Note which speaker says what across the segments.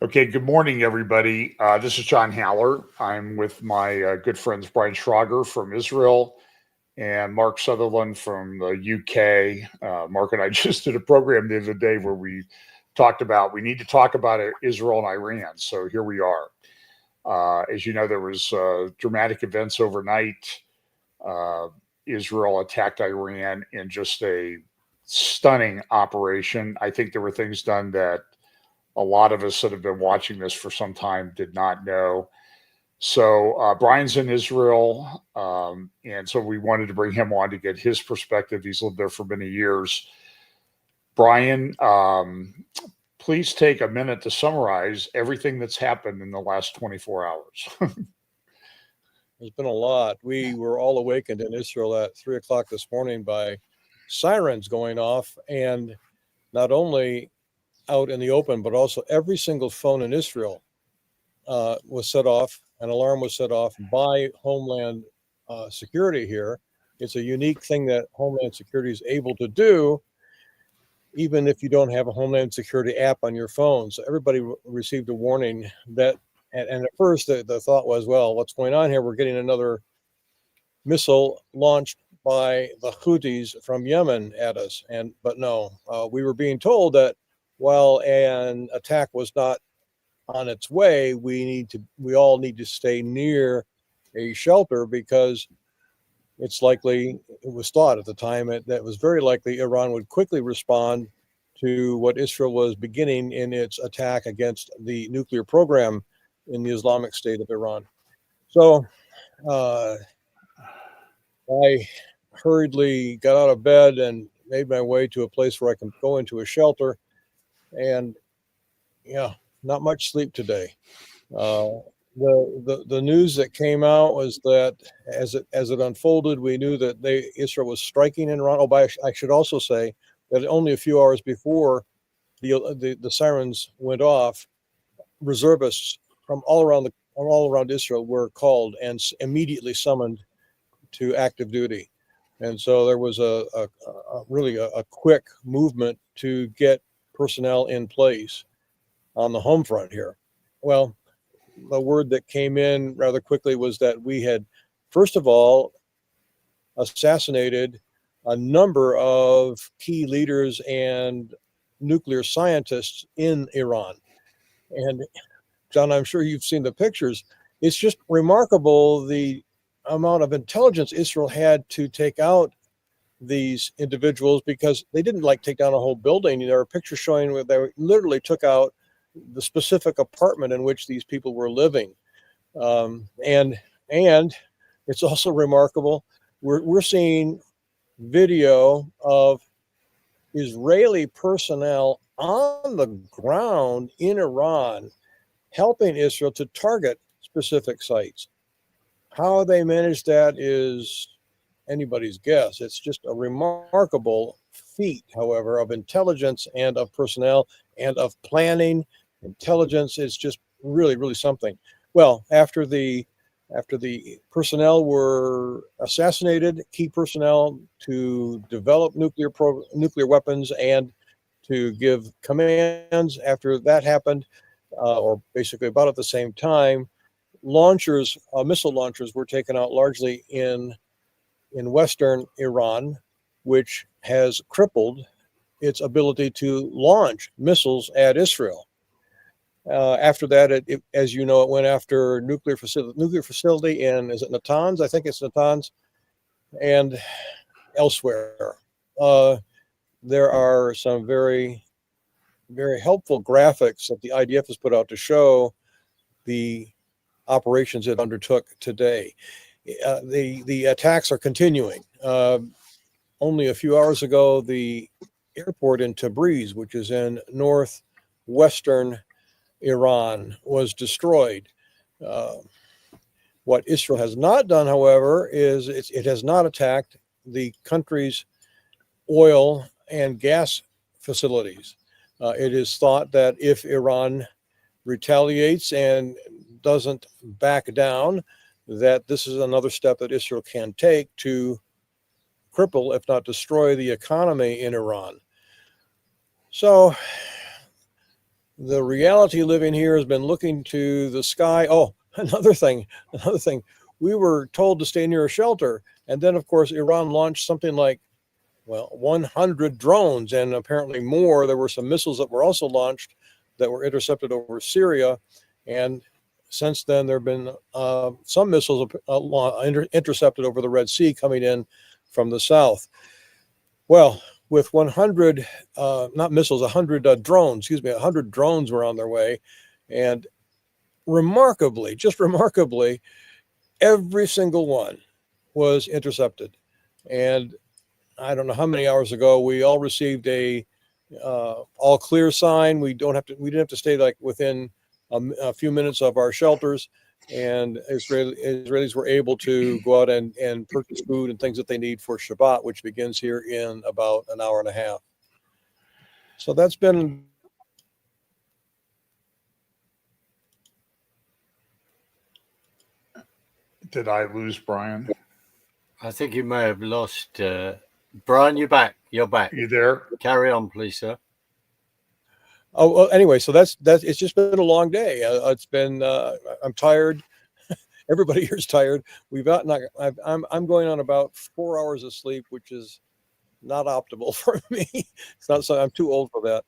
Speaker 1: Okay, good morning, everybody. This is John Haller. I'm with my good friends Brian Schrager from Israel and Mark Sutherland from the UK. Mark and I just did a program the other day where we need to talk about Israel and Iran. So here we are. As you know, there was dramatic events overnight. Uh, Israel attacked Iran in just a stunning operation. I think there were things done that a lot of us that have been watching this for some time did not know. So Brian's in Israel, and so we wanted to bring him on to get his perspective. He's lived there for many years. Brian, please take a minute to summarize everything that's happened in the last 24 hours.
Speaker 2: There's been a lot. We were all awakened in Israel at 3 o'clock this morning by sirens going off, and not only out in the open, but also every single phone in Israel was set off. An alarm was set off by Homeland Security here. It's a unique thing that Homeland Security is able to do, even if you don't have a Homeland Security app on your phone. So everybody received a warning that, and at first the thought was, well, what's going on here? We're getting another missile launched by the Houthis from Yemen at us. But no, we were being told that while an attack was not on its way, we all need to stay near a shelter because it's likely, it was thought at the time that was very likely Iran would quickly respond to what Israel was beginning in its attack against the nuclear program in the Islamic State of Iran. So uh, I hurriedly got out of bed and made my way to a place where I can go into a shelter. And yeah, not much sleep today. Uh, the news that came out was that as it unfolded, we knew that Israel was striking in Iran. Oh, but I should also say that only a few hours before the sirens went off, reservists from all around Israel were called and immediately summoned to active duty. And so there was really a quick movement to get personnel in place on the home front here. Well, the word that came in rather quickly was that we had, first of all, assassinated a number of key leaders and nuclear scientists in Iran. And John, I'm sure you've seen the pictures. It's just remarkable the amount of intelligence Israel had to take out these individuals, because they didn't take down a whole building. There are pictures showing where they literally took out the specific apartment in which these people were living. And it's also remarkable. We're seeing video of Israeli personnel on the ground in Iran helping Israel to target specific sites. How they managed that is anybody's guess. It's just a remarkable feat, however, of intelligence and of personnel and of planning. Intelligence is just really, really something. Well, after the personnel were assassinated, key personnel to develop nuclear weapons and to give commands. After that happened, or basically about at the same time, missile launchers were taken out largely in western Iran, which has crippled its ability to launch missiles at Israel. After that, as you know, it went after nuclear facility in, is it Natanz? I think it's Natanz, and elsewhere. Uh, there are some very, very helpful graphics that the IDF has put out to show the operations it undertook today. The attacks are continuing. Only a few hours ago, the airport in Tabriz, which is in northwestern Iran, was destroyed. Uh, what Israel has not done, however, is it has not attacked the country's oil and gas facilities. It is thought that if Iran retaliates and doesn't back down, that this is another step that Israel can take to cripple, if not destroy, the economy in Iran. So the reality living here has been looking to the sky. Oh, another thing. We were told to stay near a shelter. And then, of course, Iran launched something like, 100 drones and apparently more. There were some missiles that were also launched that were intercepted over Syria. And since then, there have been some missiles intercepted over the Red Sea coming in from the south. Well, with 100, not missiles, 100 drones, 100 drones were on their way. And remarkably, every single one was intercepted. And I don't know how many hours ago, we all received a all clear sign. We didn't have to stay like within a few minutes of our shelters, and Israelis were able to go out and purchase food and things that they need for Shabbat, which begins here in about an hour and a half. So that's been.
Speaker 1: Did I lose Brian?
Speaker 3: I think you may have lost. Brian, you're back. You're back.
Speaker 1: You there?
Speaker 3: Carry on, please, sir.
Speaker 2: Oh, well, anyway, so that's it's just been a long day. It's been I'm tired. Everybody here's tired. I'm going on about 4 hours of sleep, which is not optimal for me. It's not so I'm too old for that.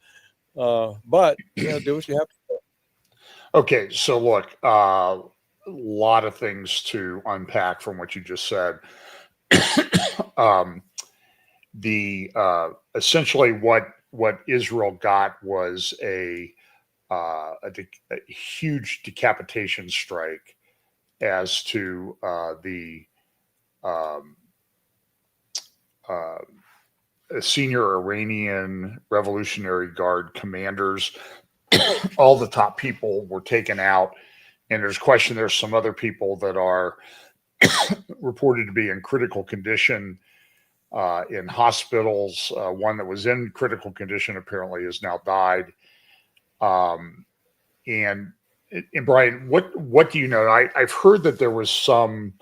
Speaker 2: But do what you have to do.
Speaker 1: Okay, so look, a lot of things to unpack from what you just said. Essentially what Israel got was a huge decapitation strike as to the senior Iranian Revolutionary Guard commanders. All the top people were taken out, and there's some other people that are reported to be in critical condition in hospitals. One that was in critical condition apparently has now died. And Brian, what do you know? I've heard that there was some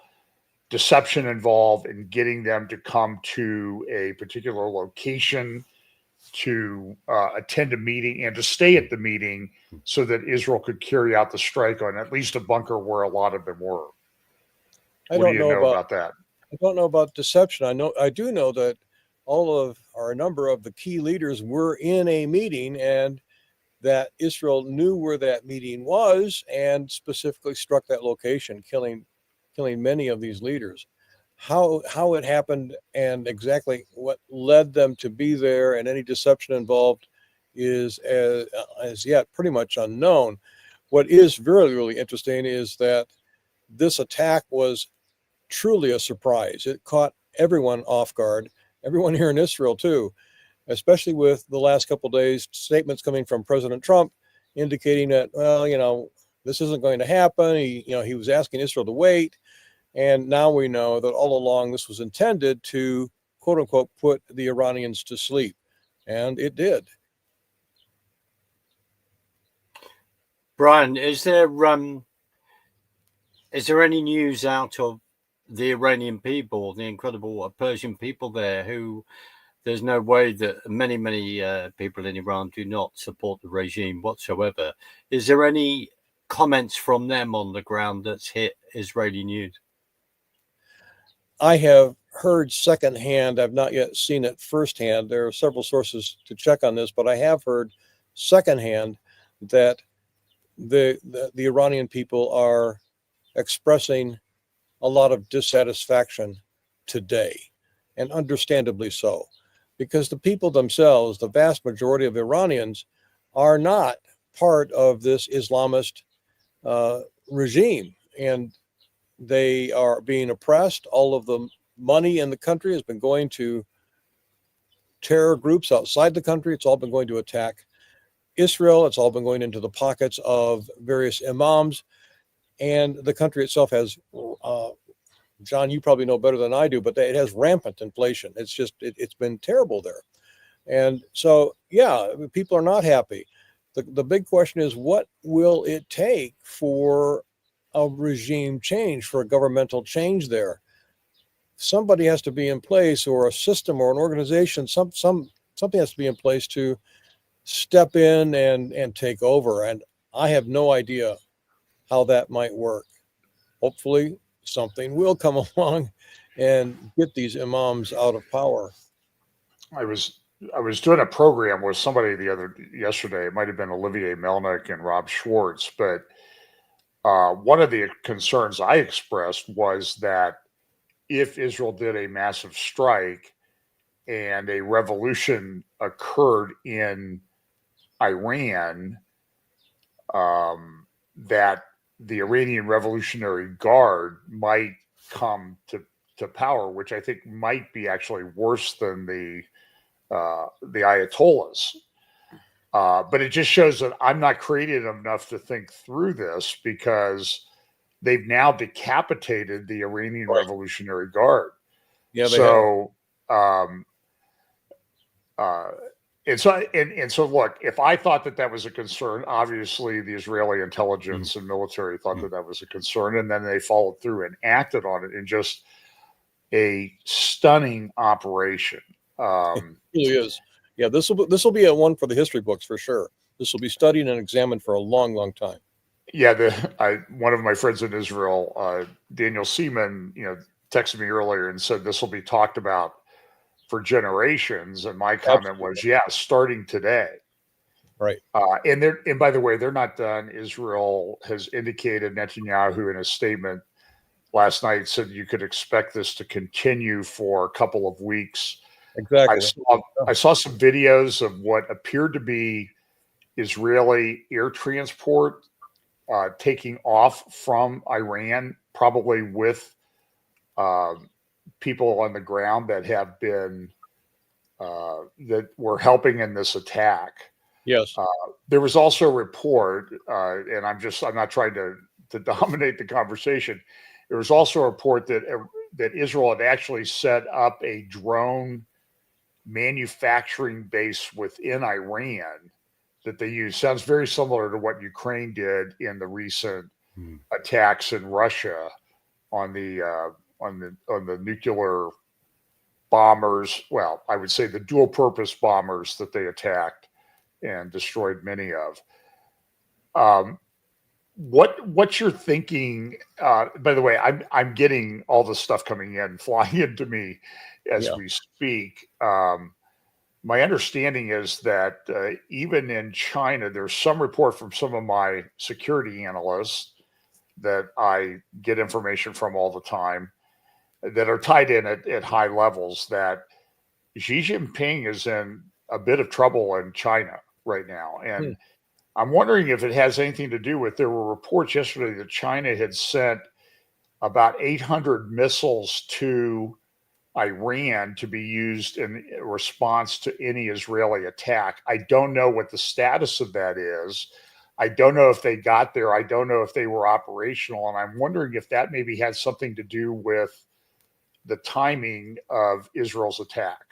Speaker 1: deception involved in getting them to come to a particular location to attend a meeting and to stay at the meeting so that Israel could carry out the strike on at least a bunker where a lot of them were. What do you know about that?
Speaker 2: I don't know about deception. I do know that a number of the key leaders were in a meeting, and that Israel knew where that meeting was and specifically struck that location, killing many of these leaders. How it happened and exactly what led them to be there and any deception involved is as yet pretty much unknown. What is really, really interesting is that this attack was truly a surprise. It caught everyone off guard, everyone here in Israel too, especially with the last couple of days, statements coming from President Trump indicating that, this isn't going to happen. He was asking Israel to wait. And now we know that all along this was intended to, quote unquote, put the Iranians to sleep. And it did.
Speaker 3: Brian, is there any news out of the Iranian people, the incredible Persian people there, who there's no way that many people in Iran do not support the regime whatsoever? Is there any comments from them on the ground that's hit Israeli news?
Speaker 2: I have heard secondhand. I've not yet seen it firsthand. There are several sources to check on this, but I have heard secondhand that the Iranian people are expressing a lot of dissatisfaction today, and understandably so, because the people themselves, the vast majority of Iranians, are not part of this Islamist regime, and they are being oppressed. All of the money in the country has been going to terror groups outside the country. It's all been going to attack Israel. It's all been going into the pockets of various imams. And the country itself has, John, you probably know better than I do, but it has rampant inflation. It's just, it's been terrible there. And so, yeah, people are not happy. The big question is, what will it take for a regime change, for a governmental change there? Somebody has to be in place, or a system or an organization, something has to be in place to step in and take over. And I have no idea how that might work. Hopefully, something will come along and get these imams out of power.
Speaker 1: I was doing a program with somebody yesterday. It might have been Olivier Melnick and Rob Schwartz, but one of the concerns I expressed was that if Israel did a massive strike and a revolution occurred in Iran, that the Iranian Revolutionary Guard might come to power, which I think might be actually worse than the Ayatollahs. But it just shows that I'm not creative enough to think through this, because they've now decapitated the Iranian Revolutionary Guard.
Speaker 2: Yeah,
Speaker 1: so and so look, if I thought that was a concern, obviously the Israeli intelligence and military thought that was a concern, and then they followed through and acted on it in just a stunning operation.
Speaker 2: it really is. Yeah, this will be a one for the history books for sure. This will be studied and examined for a long, long time.
Speaker 1: Yeah, one of my friends in Israel, Daniel Seaman, texted me earlier and said this will be talked about for generations, and my comment was, yeah, starting today.
Speaker 2: Right.
Speaker 1: And by the way, they're not done. Israel has indicated, Netanyahu in a statement last night said you could expect this to continue for a couple of weeks.
Speaker 2: Exactly.
Speaker 1: I saw some videos of what appeared to be Israeli air transport taking off from Iran, probably with people on the ground that have been that were helping in this attack.
Speaker 2: Yes.
Speaker 1: There was also a report, and I'm not trying to dominate the conversation. There was also a report that Israel had actually set up a drone manufacturing base within Iran that they use. Sounds very similar to what Ukraine did in the recent attacks in Russia on the nuclear bombers. Well, I would say the dual purpose bombers that they attacked and destroyed many of. What's your thinking? By the way, I'm getting all this stuff flying into me as we speak. My understanding is that even in China, there's some report from some of my security analysts that I get information from all the time that are tied in at high levels, that Xi Jinping is in a bit of trouble in China right now. And I'm wondering if it has anything to do with, there were reports yesterday that China had sent about 800 missiles to Iran to be used in response to any Israeli attack. I don't know what the status of that is. I don't know if they got there. I don't know if they were operational. And I'm wondering if that maybe had something to do with the timing of Israel's attack.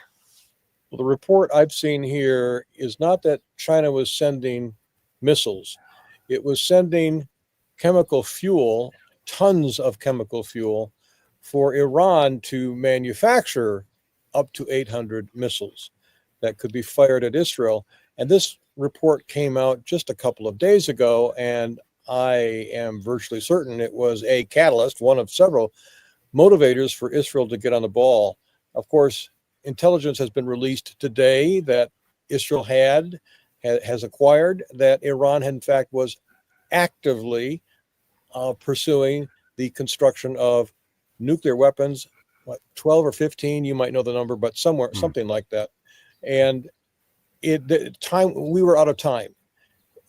Speaker 2: Well, the report I've seen here is not that China was sending missiles. It was sending chemical fuel, tons of chemical fuel, for Iran to manufacture up to 800 missiles that could be fired at Israel. And this report came out just a couple of days ago, and I am virtually certain it was a catalyst, one of several motivators for Israel to get on the ball. Of course, intelligence has been released today that Israel has acquired that Iran, in fact, was actively pursuing the construction of nuclear weapons, 12 or 15, you might know the number, but something like that. And we were out of time.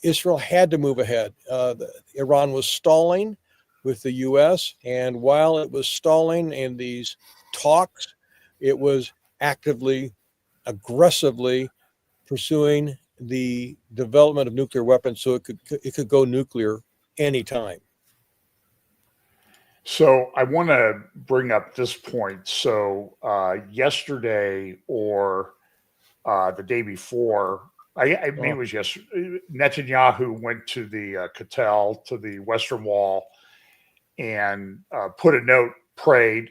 Speaker 2: Israel had to move ahead. Iran was stalling with the U.S., and while it was stalling in these talks, it was actively, aggressively pursuing the development of nuclear weapons so it could go nuclear anytime.
Speaker 1: So I want to bring up this point. So yesterday or the day before, maybe it was yesterday, Netanyahu went to the Kotel, to the Western Wall, and prayed,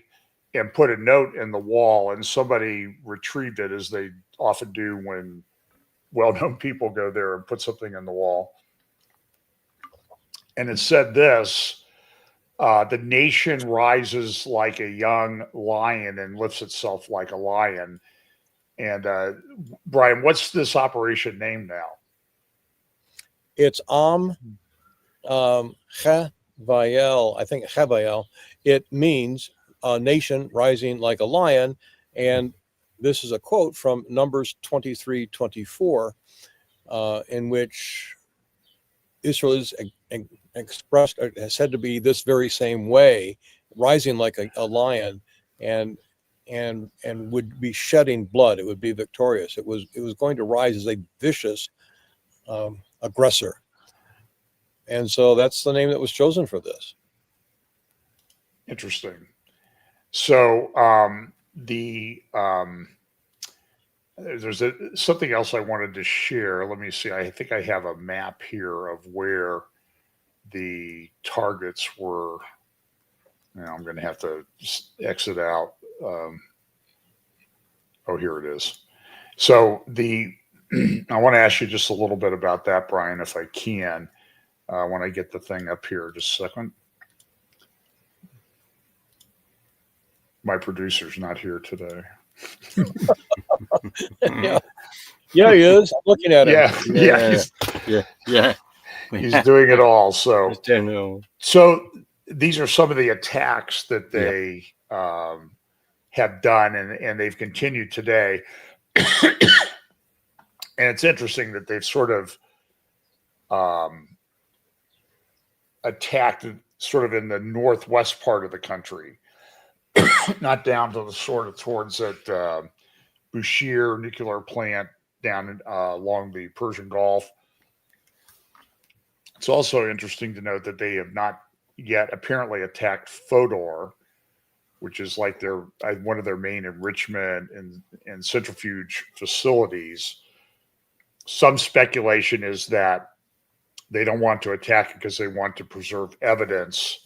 Speaker 1: and put a note in the wall, and somebody retrieved it, as they often do when well-known people go there and put something in the wall. And it said this, the nation rises like a young lion and lifts itself like a lion. And Brian, what's this operation named now?
Speaker 2: It's Chavael, I think Chavael. It means a nation rising like a lion. And this is a quote from Numbers 23:24, in which Israel is expressed, said to be this very same way, rising like a lion, and would be shedding blood. It would be victorious. It was going to rise as a vicious aggressor, and so that's the name that was chosen for this.
Speaker 1: Interesting. So there's something else I wanted to share. Let me see. I think I have a map here of where the targets were. Now I'm going to have to exit out. Oh, here it is. So I want to ask you just a little bit about that, Brian, if I can, when I get the thing up here. Just a second. My producer's not here today.
Speaker 2: Yeah, he is. I'm looking at him.
Speaker 3: Yeah.
Speaker 1: He's doing it all. So these are some of the attacks that they have done, and they've continued today. And it's interesting that they've sort of attacked sort of in the northwest part of the country, not down to the sort of towards that Bushehr nuclear plant down along the Persian Gulf. It's also interesting to note that they have not yet apparently attacked Fodor, which is like one of their main enrichment and centrifuge facilities. Some speculation is that they don't want to attack it because they want to preserve evidence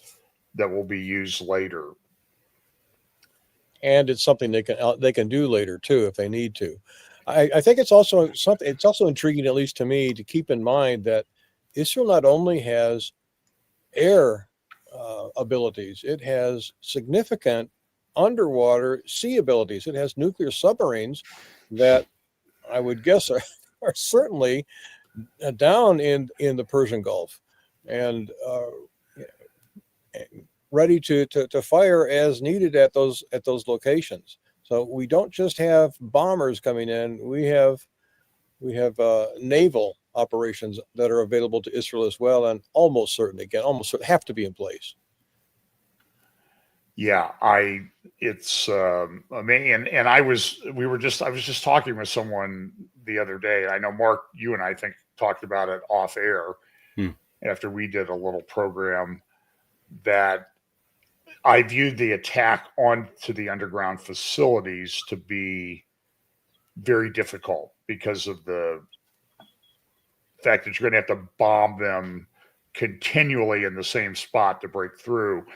Speaker 1: that will be used later.
Speaker 2: And it's something they can do later too if they need to. I think it's also something. It's also intriguing, at least to me, to keep in mind that Israel not only has air abilities, it has significant underwater sea abilities. It has nuclear submarines that I would guess are certainly down in the Persian Gulf and ready to fire as needed at those locations. So we don't just have bombers coming in. We have naval operations that are available to Israel as well, and almost certainly have to be in place.
Speaker 1: Yeah, I mean, and I was just talking with someone the other day. I know, Mark, you and I think talked about it off air after we did a little program, that I viewed the attack onto the underground facilities to be very difficult because of the fact that you're going to have to bomb them continually in the same spot to break through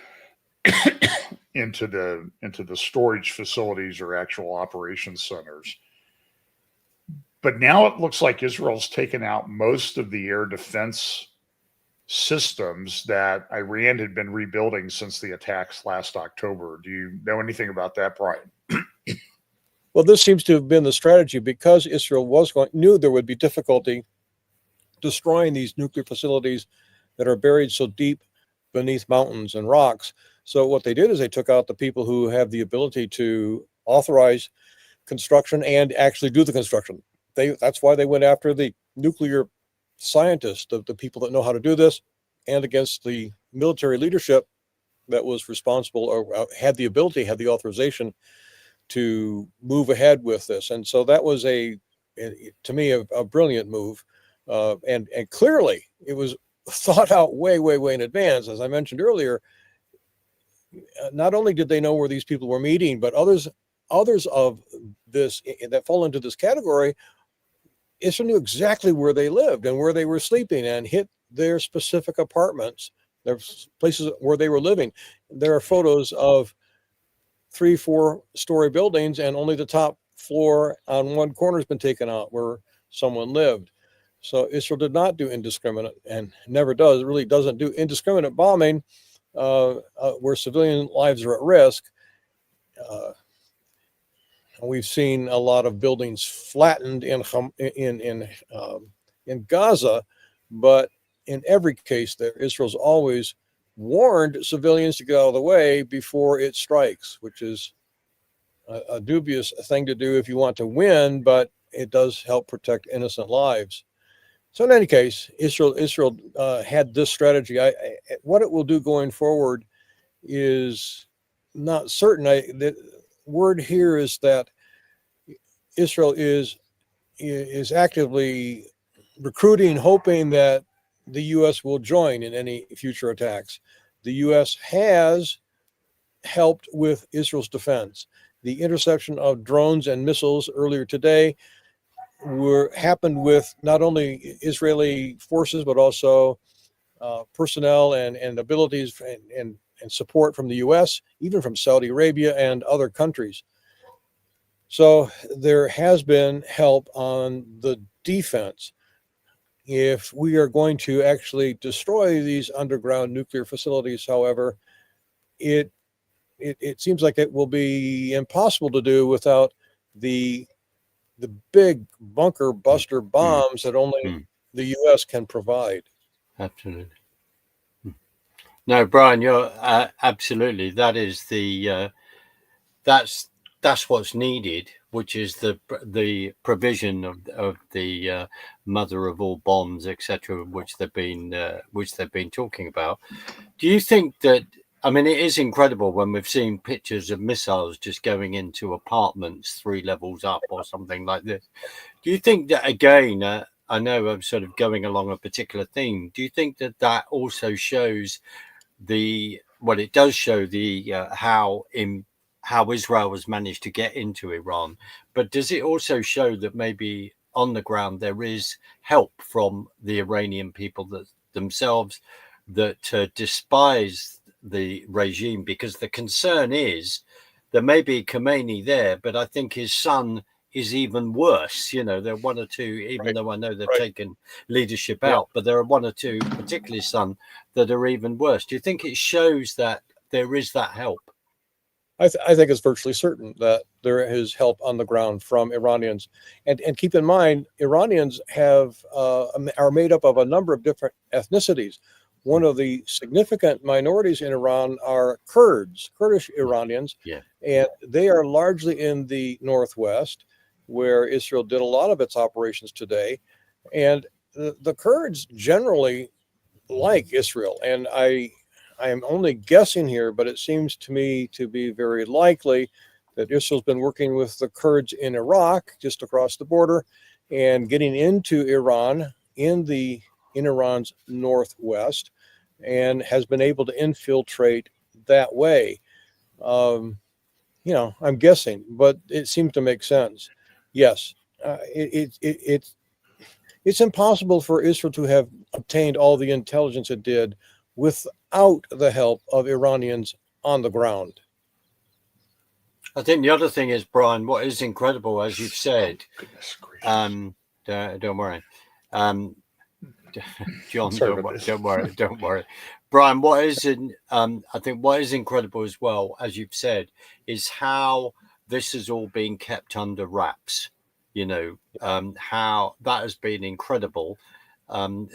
Speaker 1: into the storage facilities or actual operations centers. But now it looks like Israel's taken out most of the air defense systems that Iran had been rebuilding since the attacks last October. Do you know anything about that, Brian?
Speaker 2: Well, this seems to have been the strategy because Israel knew there would be difficulty destroying these nuclear facilities that are buried so deep beneath mountains and rocks. So what they did is they took out the people who have the ability to authorize construction and actually do the construction. That's why they went after the nuclear scientists, the people that know how to do this, and against the military leadership that was responsible or had the authorization to move ahead with this. And so that was to me, a brilliant move. And clearly it was thought out way in advance. As I mentioned earlier, not only did they know where these people were meeting, but others of this that fall into this category, Israel knew exactly where they lived and where they were sleeping and hit their specific apartments, their places where they were living. There are photos of 3-4 story buildings, and only the top floor on one corner has been taken out, where someone lived. So Israel did not do indiscriminate, and never does, really doesn't do indiscriminate bombing where civilian lives are at risk. We've seen a lot of buildings flattened in Gaza, but in every case, there Israel's always warned civilians to get out of the way before it strikes, which is a dubious thing to do if you want to win, but it does help protect innocent lives. So in any case, Israel had this strategy. What it will do going forward is not certain. The word here is that Israel is actively recruiting, hoping that the U.S. will join in any future attacks. The U.S. has helped with Israel's defense. The interception of drones and missiles earlier today happened with not only Israeli forces, but also personnel and abilities and support from the U.S., even from Saudi Arabia and other countries. So there has been help on the defense. If we are going to actually destroy these underground nuclear facilities, however, it seems like it will be impossible to do without the big bunker buster bombs that only the U.S. can provide.
Speaker 3: Absolutely. No, Brian, you're absolutely. That is that's what's needed, which is the provision of the mother of all bombs, etc., which they've been talking about. Do you think that? I mean, it is incredible when we've seen pictures of missiles just going into apartments 3 levels up or something like this. Do you think that, again, I know I'm sort of going along a particular theme. Do you think that also shows it does show how Israel has managed to get into Iran, but does it also show that maybe on the ground there is help from the Iranian people themselves that despise the regime? Because the concern is there may be Khomeini there, but I think his son is even worse. You know, there are 1 or 2, even though I know they've taken leadership out, but there are 1 or 2, particularly his son, that are even worse. Do you think it shows that there is that help?
Speaker 2: I think it's virtually certain that there is help on the ground from Iranians, and keep in mind, Iranians are made up of a number of different ethnicities. One of the significant minorities in Iran are Kurdish Iranians, and they are largely in the northwest, where Israel did a lot of its operations today, and the Kurds generally like Israel, and I am only guessing here, but it seems to me to be very likely that Israel's been working with the Kurds in Iraq, just across the border, and getting into Iran in Iran's northwest, and has been able to infiltrate that way. I'm guessing, but it seems to make sense. Yes, it's impossible for Israel to have obtained all the intelligence it did without the help of Iranians on the ground.
Speaker 3: I think the other thing is, Brian, what is incredible, as you've said, don't worry, John, don't worry. Brian, I think what is incredible as well, as you've said, is how this has all been kept under wraps. You know, how that has been incredible.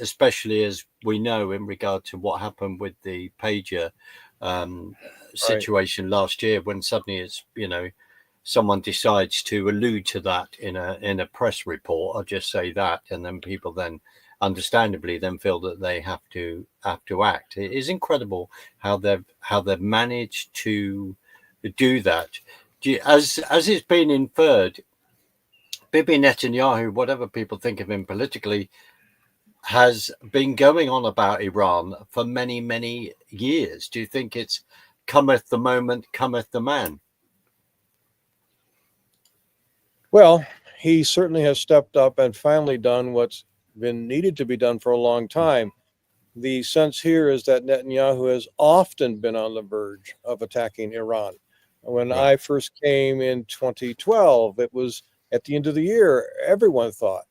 Speaker 3: Especially as we know in regard to what happened with the pager situation last year, when suddenly it's, someone decides to allude to that in a press report. I'll just say that, and then people then understandably then feel that they have to act. It is incredible how they've managed to do that. As it's been inferred, Bibi Netanyahu, whatever people think of him politically, has been going on about Iran for many, many years. Do you think it's cometh the moment, cometh the man?
Speaker 2: Well, he certainly has stepped up and finally done what's been needed to be done for a long time. The sense here is that Netanyahu has often been on the verge of attacking Iran. When I first came in 2012, it was at the end of the year, everyone thought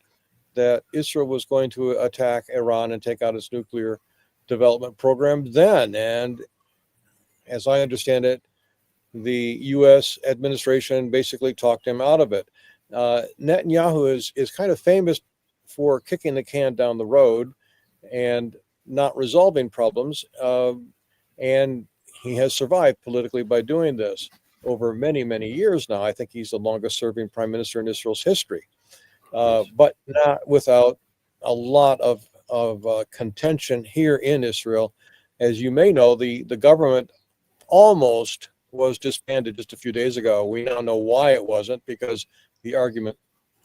Speaker 2: that Israel was going to attack Iran and take out its nuclear development program then. And as I understand it, the U.S. administration basically talked him out of it. Netanyahu is kind of famous for kicking the can down the road and not resolving problems. And he has survived politically by doing this over many, many years now. I think he's the longest serving prime minister in Israel's history, but not without a lot of contention here in Israel. As you may know, the government almost was disbanded just a few days ago. We now know why it wasn't, because the argument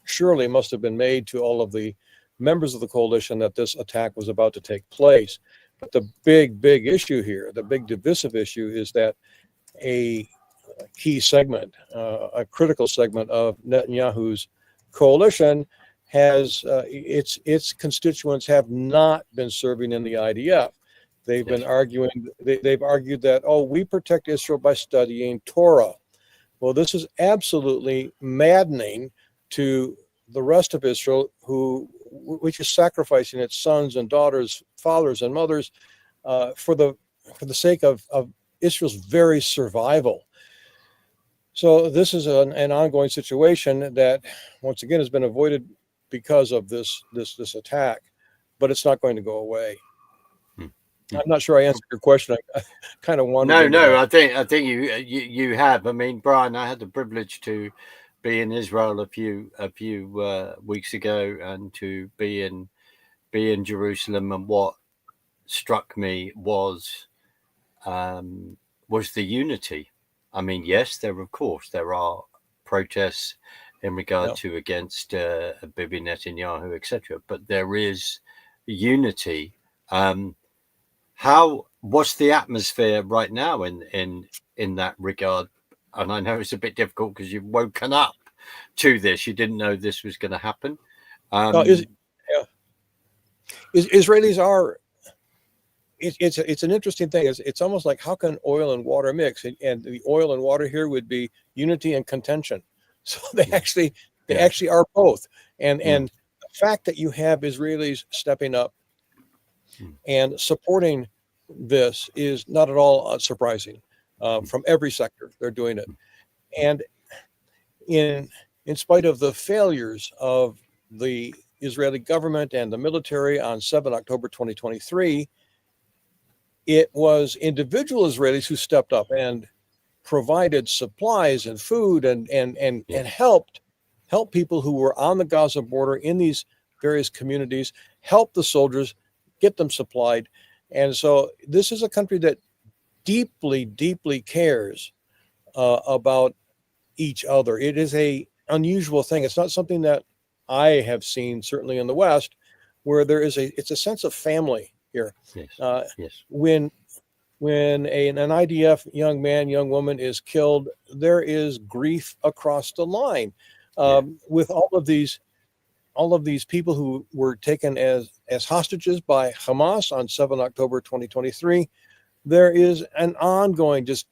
Speaker 2: surely must have been made to all of the members of the coalition that this attack was about to take place. But the big issue here, the big divisive issue, is that a key segment, a critical segment of Netanyahu's coalition has its constituents have not been serving in the IDF. They've been arguing. They've argued that, oh, we protect Israel by studying Torah. Well, this is absolutely maddening to the rest of Israel, which is sacrificing its sons and daughters, fathers and mothers, for the sake of Israel's very survival. So this is an ongoing situation that, once again, has been avoided because of this attack, but it's not going to go away. I'm not sure I answered your question. I kind of wanted.
Speaker 3: No. I think you have. I mean, Brian, I had the privilege to be in Israel a few weeks ago, and to be in Jerusalem. And what struck me was the unity. I mean, yes, there are protests in regard to against Bibi Netanyahu, etc. But there is unity. What's the atmosphere right now in that regard? And I know it's a bit difficult because you've woken up to this. You didn't know this was going to happen.
Speaker 2: Israelis are. It's an interesting thing. It's almost like, how can oil and water mix? And the oil and water here would be unity and contention. So they actually are both. And the fact that you have Israelis stepping up and supporting this is not at all surprising. From every sector, they're doing it. And in spite of the failures of the Israeli government and the military on 7 October 2023, it was individual Israelis who stepped up and provided supplies and food and helped people who were on the Gaza border in these various communities, help the soldiers, get them supplied. And so this is a country that deeply, deeply cares about each other. It is a unusual thing. It's not something that I have seen, certainly in the West, where it's a sense of family here.
Speaker 3: Yes.
Speaker 2: When an IDF young man, young woman is killed, there is grief across the line. With all of these people who were taken as hostages by Hamas on 7 October 2023, there is an ongoing, just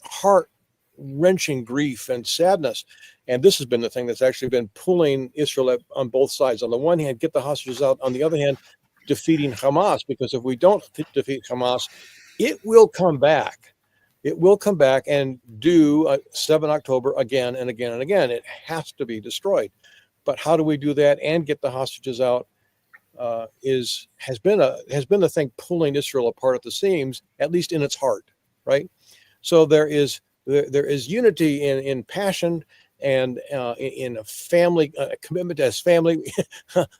Speaker 2: heart-wrenching grief and sadness. And this has been the thing that's actually been pulling Israel on both sides. On the one hand, get the hostages out. On the other hand, defeating Hamas, because if we don't defeat Hamas, it will come back. It will come back and do 7 October again and again and again. It has to be destroyed. But how do we do that and get the hostages out has been the thing pulling Israel apart at the seams, at least in its heart, right? So there is unity in passion and in a family commitment as family,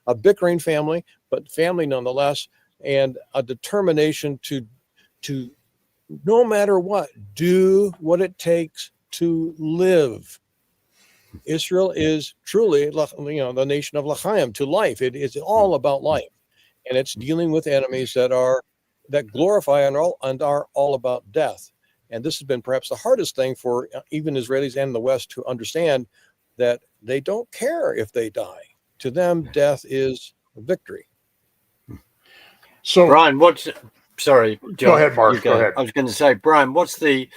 Speaker 2: a bickering family, but family nonetheless, and a determination to no matter what, do what it takes to live. Israel is truly, the nation of L'chaim, to life. It is all about life, and it's dealing with enemies that glorify and are all about death. And this has been perhaps the hardest thing for even Israelis and the West to understand, that they don't care if they die. To them, death is victory.
Speaker 1: So,
Speaker 3: Brian, sorry, John,
Speaker 1: go ahead, Mark. Go ahead.
Speaker 3: I was going to say, Brian, what's the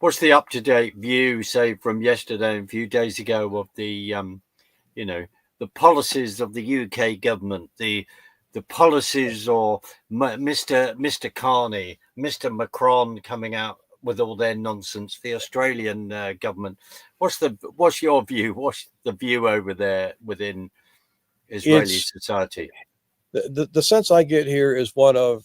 Speaker 3: up-to-date view, say, from yesterday and a few days ago, of the policies of the UK government, the policies, or Mr. Carney, Mr. Macron coming out with all their nonsense, the Australian government. What's your view? What's the view over there within Israeli society?
Speaker 2: The sense I get here is one of,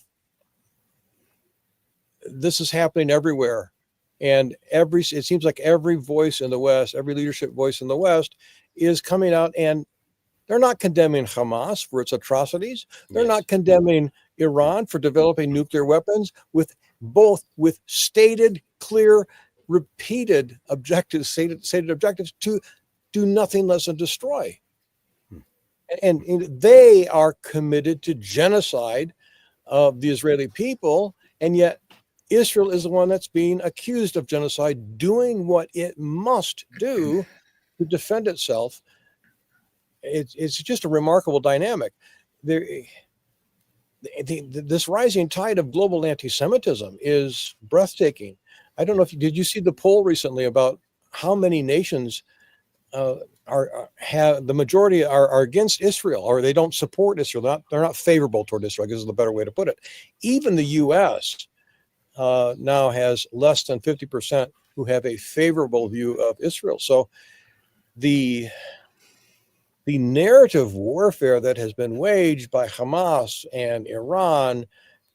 Speaker 2: this is happening everywhere. And it seems like every voice in the West, every leadership voice in the West is coming out, and they're not condemning Hamas for its atrocities. They're not condemning Iran for developing nuclear weapons, with stated, clear, repeated objectives, stated objectives to do nothing less than destroy. And they are committed to genocide of the Israeli people, and yet Israel is the one that's being accused of genocide, doing what it must do to defend itself. It's just a remarkable dynamic. This rising tide of global anti-Semitism is breathtaking. I don't know did you see the poll recently about how many nations the majority are against Israel, or they don't support Israel. They're not favorable toward Israel, I guess is the better way to put it. Even the U.S. Now has less than 50% who have a favorable view of Israel. So the narrative warfare that has been waged by Hamas and Iran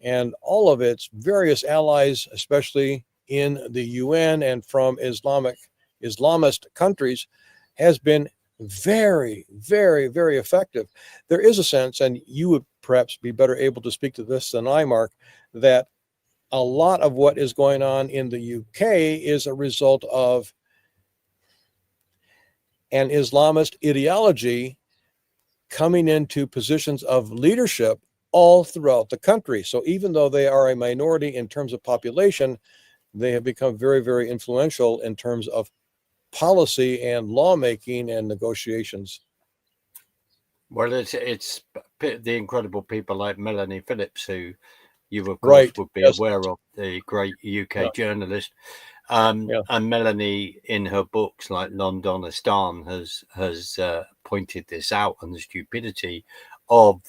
Speaker 2: and all of its various allies, especially in the UN and from Islamist countries, has been very, very, very effective. There is a sense, and you would perhaps be better able to speak to this than I, Mark, that a lot of what is going on in the UK is a result of an Islamist ideology coming into positions of leadership all throughout the country. So even though they are a minority in terms of population, they have become very, very influential in terms of policy and lawmaking and negotiations.
Speaker 3: Well, it's the incredible people like Melanie Phillips, who you, of course, would be aware of, the great UK journalist. And Melanie, in her books like Londonistan, has pointed this out, and the stupidity of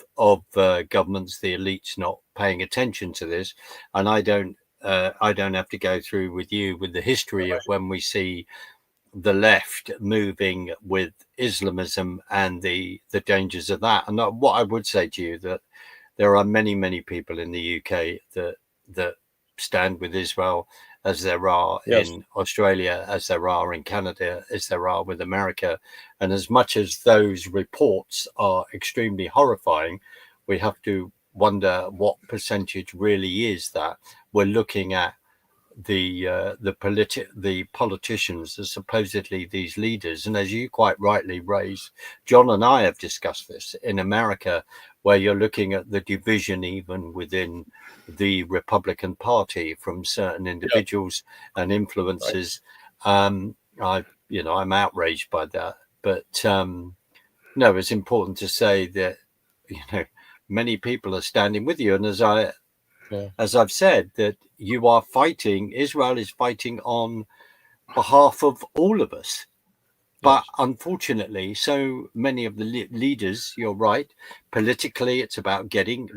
Speaker 3: governments, the elites not paying attention to this. And I don't have to go through with you with the history of when we see the left moving with Islamism and the dangers of that. And what I would say to you, that there are many people in the UK that stand with Israel, as there are in Australia, as there are in Canada, as there are with America. And as much as those reports are extremely horrifying, we have to wonder what percentage really is that. We're looking at the politicians, as supposedly these leaders. And as you quite rightly raised, John and I have discussed this in America, where you're looking at the division even within the Republican Party from certain individuals and influences. I'm outraged by that. But no, it's important to say that many people are standing with you, and as I've said, that you are fighting. Israel is fighting on behalf of all of us. But unfortunately, so many of the leaders, you're right, politically, it's about getting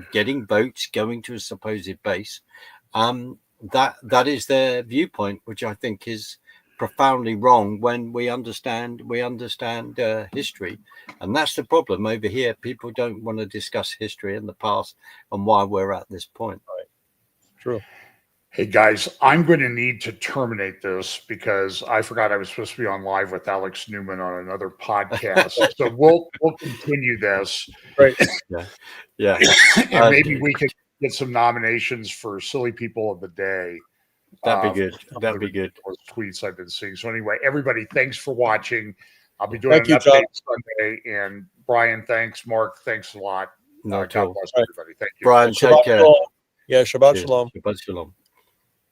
Speaker 3: votes, going to a supposed base. That is their viewpoint, which I think is profoundly wrong when we understand history. And that's the problem over here. People don't want to discuss history in the past and why we're at this point.
Speaker 2: Right. True.
Speaker 1: Hey guys, I'm going to need to terminate this because I forgot I was supposed to be on live with Alex Newman on another podcast. So we'll continue this.
Speaker 2: Right.
Speaker 3: Yeah.
Speaker 1: And maybe we could get some nominations for Silly People of the Day.
Speaker 3: That'd be good. That'd be good.
Speaker 1: Tweets I've been seeing. So anyway, everybody, thanks for watching. I'll be doing an update Sunday. And Brian, thanks. Mark, thanks a lot. God bless everybody. Thank you.
Speaker 3: Brian, take care.
Speaker 2: Yeah, Shabbat Shalom.
Speaker 3: Shabbat Shalom.